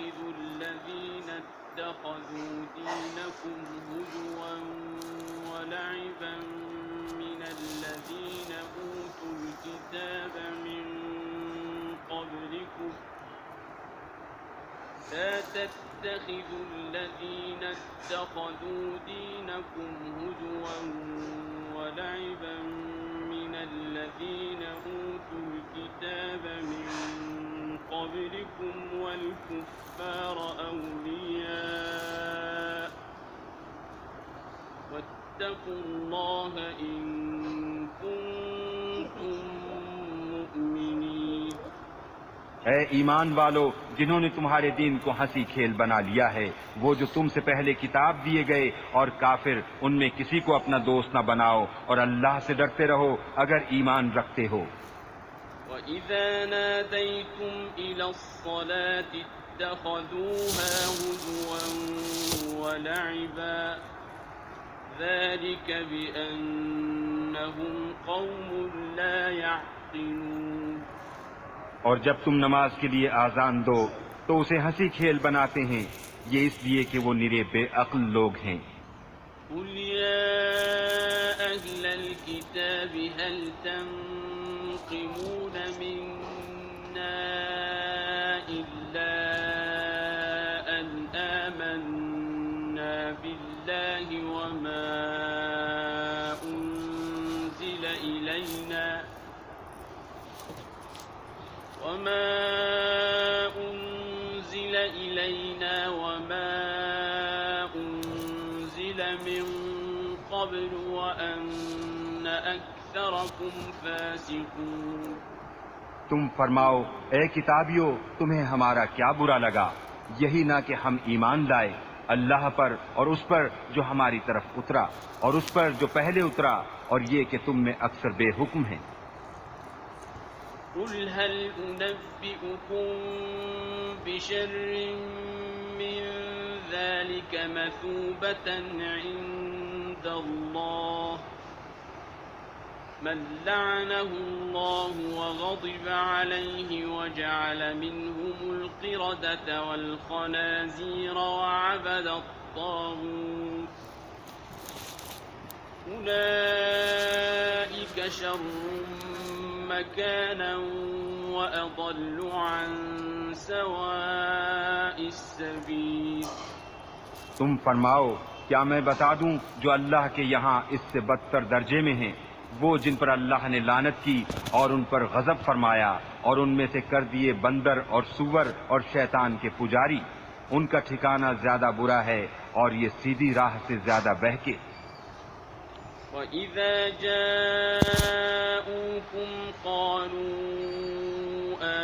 تتخذوا الذين اتخذوا دينكم هزوا ولعبا من الذين أوتوا الكتاب من قبلكم لا تتخذوا الذين اتخذوا دينكم هزوا ولعبا من الذين أوتوا الكتاب من قبلكم والكفار أولياء واتقوا الله إن كنتم مؤمنين۔ اے ایمان والو، جنہوں نے تمہارے دین کو ہنسی کھیل بنا لیا ہے، وہ جو تم سے پہلے کتاب دیے گئے، اور کافر، ان میں کسی کو اپنا دوست نہ بناؤ، اور اللہ سے ڈرتے رہو اگر ایمان رکھتے ہو۔ وَإِذَا نَادَيْتُمْ إِلَى الصَّلَاةِ اتَّخَذُوهَا هُزُوًا وَلَعِبًا ذَلِكَ بِأَنَّهُمْ قَوْمٌ لَا يَعْقِلُونَ۔ اور جب تم نماز کے لیے آذان دو تو اسے ہنسی کھیل بناتے ہیں، یہ اس لیے کہ وہ نرے بے عقل لوگ ہیں۔ قُلْ يَا أَهْلَ الْكِتَابِ هَلْ تَنقِمُونَ مِنَّا إِلَّا أَنْ آمَنَّا بِاللَّهِ وَمَا أُنزِلَ إِلَيْنَا وَمَا أُنزِلَ مِن قَبْلُ وَأَنَّ أَكْثَرَكُمْ فَاسِقُونَ۔ تم فرماؤ، اے کتابیو، تمہیں ہمارا کیا برا لگا، یہی نہ کہ ہم ایمان لائے اللہ پر اور اس پر جو ہماری طرف اترا اور اس پر جو پہلے اترا، اور یہ کہ تم میں اکثر بے حکم ہیں۔ قُلْ هَلْ أُنَبِّئُكُم بِشَرٍّ مِّن ذَلِكَ مَثُوبَةً عِندَ اللَّهِ مَن لَّعَنَهُ اللَّهُ وَغَضِبَ عَلَيْهِ وَجَعَلَ مِنْهُمُ الْقِرَدَةَ وَالْخَنَازِيرَ وَعَبَدَ الطَّاغُوتَ أُولَٰئِكَ شَرٌّ مَّكَانًا وَأَضَلُّ عَن سَوَاءِ السَّبِيلِ۔ تم فرماؤ، کیا میں بتا دوں جو اللہ کے یہاں اس سے بدتر درجے میں ہیں، وہ جن پر اللہ نے لعنت کی اور ان پر غضب فرمایا اور ان میں سے کر دیے بندر اور سور اور شیطان کے پجاری، ان کا ٹھکانہ زیادہ برا ہے اور یہ سیدھی راہ سے زیادہ بہکے۔ وَإِذَا جَاءُوكُمْ قَالُوا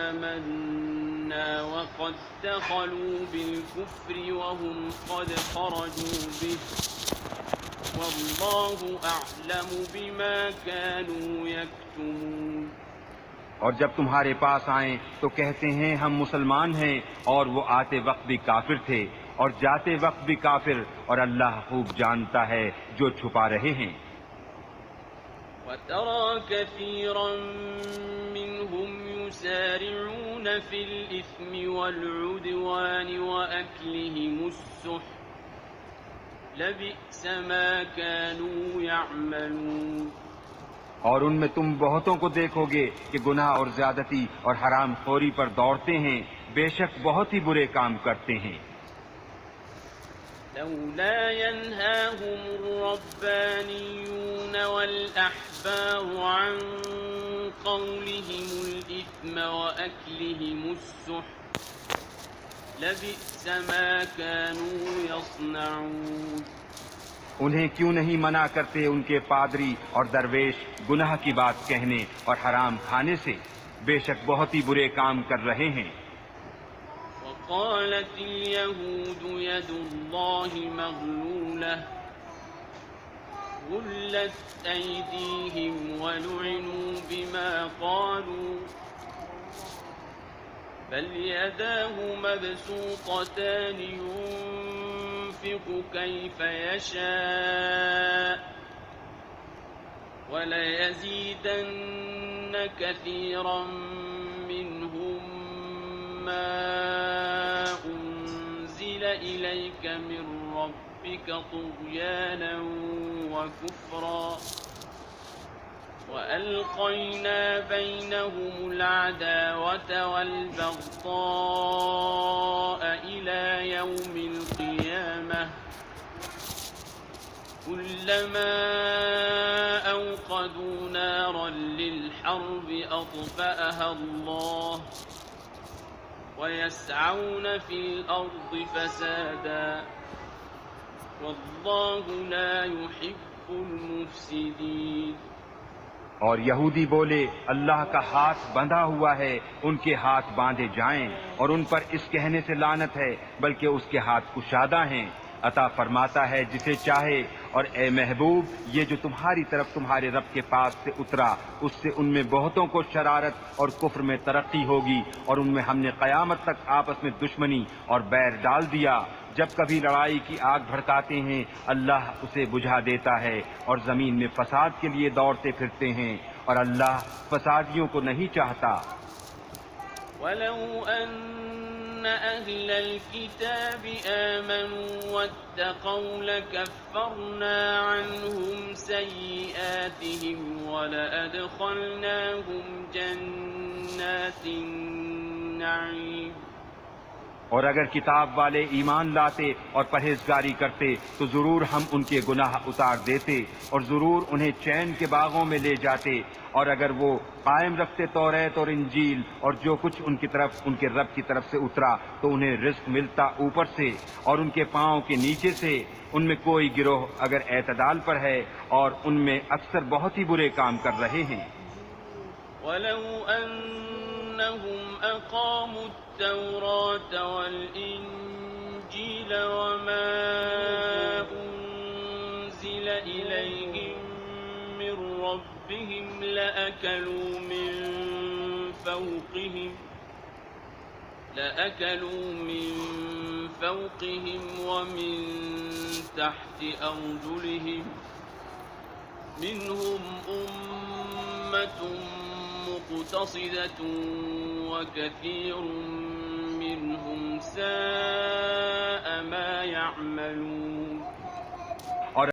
آمَنَّا وَقَدْ دَخَلُوا بِالْكُفْرِ وَهُمْ قَدْ خَرَجُوا بِهِ وَاللَّهُ أَعْلَمُ بِمَا كَانُوا يَكْتُمُونَ۔ اور جب تمہارے پاس آئیں تو کہتے ہیں ہم مسلمان ہیں، اور وہ آتے وقت بھی کافر تھے اور جاتے وقت بھی کافر، اور اللہ خوب جانتا ہے جو چھپا رہے ہیں۔ وَتَرَى كَثِيرًا مِّنْهُمْ يُسَارِعُونَ فِي الْإِثْمِ وَالْعُدْوَانِ وَأَكْلِهِمُ السُّحْتَ لَبِئْسَ مَا كَانُوا يَعْمَلُونَ۔ اور ان میں تم بہتوں کو دیکھو گے کہ گناہ اور زیادتی اور حرام خوری پر دوڑتے ہیں، بے شک بہت ہی برے کام کرتے ہیں۔ لولا ينهاهم الربانيون والأحبار عن قولهم الإثم وأكلهم السحت لبئس ما كانوا يصنعون۔ انہیں کیوں نہیں منع کرتے ان کے پادری اور درویش گناہ کی بات کہنے اور حرام کھانے سے، بے شک بہت ہی برے کام کر رہے ہیں۔ وقالت اليهود يد الله مغلولة غلت أيديهم ولعنوا بما قالوا بل يداه مبسوطتان ينفق كيف يشاء وليزيدن كثيرا منهم ما أنزل إليك من ربك طغيانا وكفرا وألقينا بينهم العداوة والبغضاء إلى يوم القيامة كلما أوقدوا نارا للحرب أطفأها الله ويسعون في الأرض فسادا والله لا يحب المفسدين. اور یہودی بولے اللہ کا ہاتھ بندھا ہوا ہے، ان کے ہاتھ باندھے جائیں، اور ان پر اس کہنے سے لعنت ہے بلکہ اس کے ہاتھ کشادہ ہیں، عطا فرماتا ہے جسے چاہے. اور اے محبوب، یہ جو تمہاری طرف تمہارے رب کے پاس سے اترا اس سے ان میں بہتوں کو شرارت اور کفر میں ترقی ہوگی، اور ان میں ہم نے قیامت تک آپس میں دشمنی اور بیر ڈال دیا. جب کبھی لڑائی کی آگ بھڑکاتے ہیں اللہ اسے بجھا دیتا ہے، اور زمین میں فساد کے لیے دوڑتے پھرتے ہیں، اور اللہ فسادیوں کو نہیں چاہتا. وَلَوْ أَنَّ أَهْلَ الْكِتَابِ آمَنُوا وَاتَّقَوْا لَكَفَّرْنَا عَنْهُمْ سَيِّئَاتِهِمْ وَلَأَدْخَلْنَاهُمْ جَنَّاتِ النَّعِيمِ. اور اگر کتاب والے ایمان لاتے اور پرہیزگاری کرتے تو ضرور ہم ان کے گناہ اتار دیتے اور ضرور انہیں چین کے باغوں میں لے جاتے. اور اگر وہ قائم رکھتے توریت اور انجیل اور جو کچھ ان کی طرف ان کے رب کی طرف سے اترا تو انہیں رزق ملتا اوپر سے اور ان کے پاؤں کے نیچے سے. ان میں کوئی گروہ اگر اعتدال پر ہے اور ان میں اکثر بہت ہی برے کام کر رہے ہیں. وَلَوْ أَنَّهُمْ أَقَامُوا التَّوْرَاةَ وَالْإِنجِيلَ وَمَا أُنزِلَ إِلَيْهِم مِّن رَّبِّهِمْ لَأَكَلُوا مِن فَوْقِهِمْ وَمِن تَحْتِ أَرْجُلِهِم مِّنْهُمْ أُمَّةٌ مُّقْتَصِدَةٌ وَكَثِيرٌ مِّنْهُمْ سَاءَ مَا يَعْمَلُونَ.